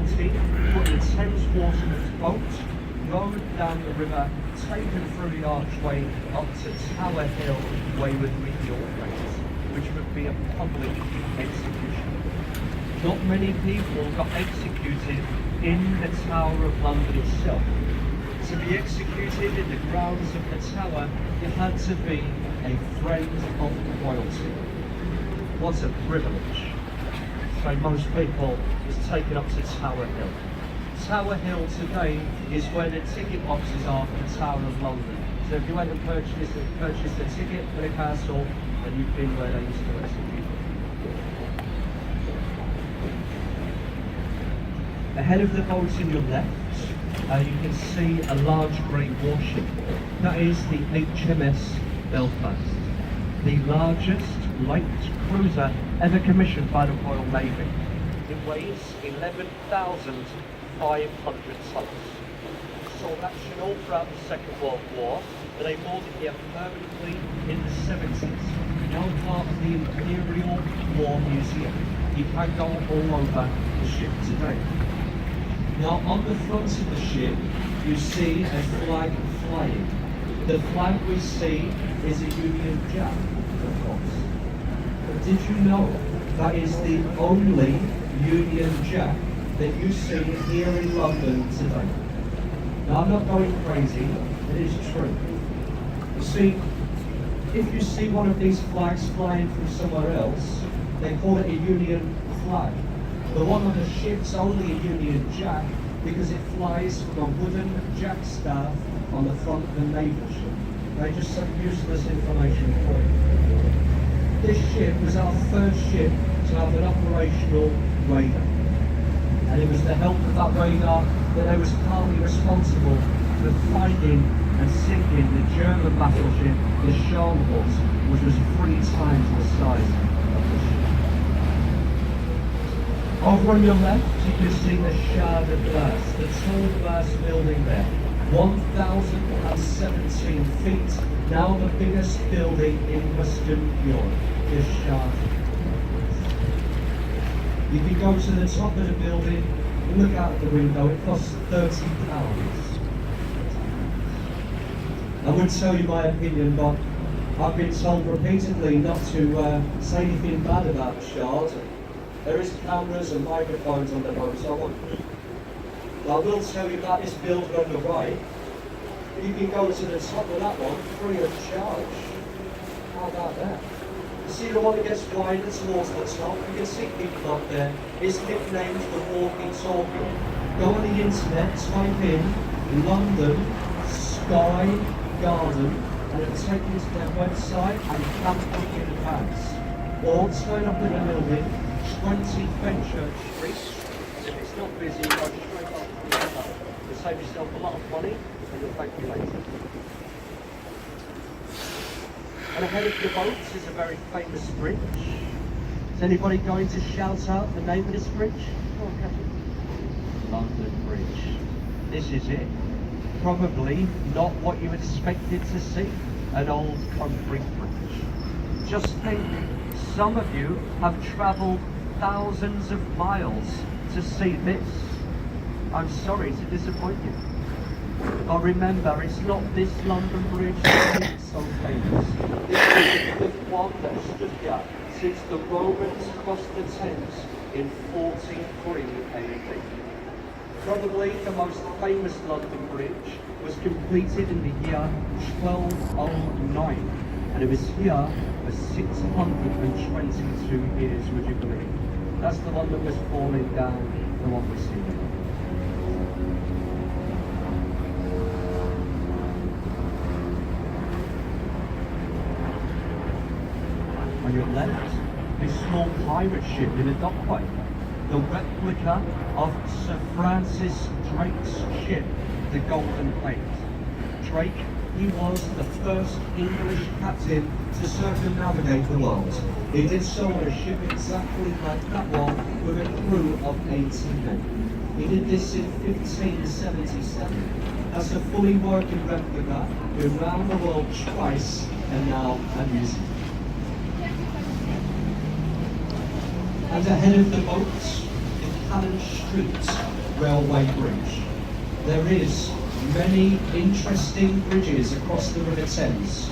County, put the Thames waterman's boat, rowed down the river, taken through the archway up to Tower Hill, where you would meet your fate, which would be a public execution. Not many people got executed in the Tower of London itself. To be executed in the grounds of the Tower, you had to be a friend of royalty. What a privilege. So most people was taken up to Tower Hill. Tower Hill today is where the ticket boxes are for the Tower of London. So if you went and purchased a ticket for the castle, then you've been where they used to execute. Ahead of the boat in your left, you can see a large grey warship. That is the HMS Belfast, the largest light cruiser ever commissioned by the Royal Navy. It weighs 11,500 tons. Saw action all throughout the Second World War, but they moored it here permanently in the 70s. Now part of the Imperial War Museum. You can go all over the ship today. Now on the front of the ship, you see a flag flying. The flag we see is a Union Jack, of course. But did you know that is the only Union Jack that you see here in London today? Now I'm not going crazy, it is true. You see, if you see one of these flags flying from somewhere else, they call it a Union flag. The one on the ship's only a Union Jack because it flies from a wooden jackstaff on the front of a naval ship. They just some useless information for you. This ship was our first ship to have an operational radar. And it was the help of that radar that they was partly responsible for finding and sinking the German battleship, the Scharnhorst, which was 3 times the size of the ship. Over on your left, you can see the Shard of Glass, the tall glass building there. 1,017 feet, now the biggest building in Western Europe, this Shard of Glass. You can go to the top of the building and look out the window, it costs £30. I wouldn't tell you my opinion, but I've been told repeatedly not to say anything bad about the Shard. There is cameras and microphones on the boat, so I won't. I will tell you about this building on the right. You can go to the top of that one free of charge. How about that? You see the one that gets wider towards the top? You can see people up there. It's nicknamed the walkie-talkie. Go on the internet, type in London Sky Garden, and it'll take you to their website and you can book in advance. Or turn up in the building, 20 Fenchurch Street. If it's not busy, go straight up to the other. You'll save yourself a lot of money and you'll thank you later. And ahead of the boats is a very famous bridge. Is anybody going to shout out the name of this bridge? Go on, Captain. London Bridge. This is it. Probably not what you expected to see, an old concrete bridge. Just think, some of you have travelled thousands of miles to see this. I'm sorry to disappoint you. But remember, it's not this London Bridge that is so famous. This is the one that stood here since the Romans crossed the Thames in 43 AD. Probably the most famous London Bridge was completed in the year 1209, and it was here for 622 years, would you believe? That's the one that was falling down, the one we see here. On your left, a small pirate ship in a dockway, the replica of Sir Francis Drake's ship, the Golden Plate. Drake, he was the first English captain to circumnavigate the world. He did so on a ship exactly like that one with a crew of 18 men. He did this in 1577. That's a fully working replica, been round the world twice and now a museum. And ahead of the boats, the Cannon Street railway bridge. There is many interesting bridges across the River Thames,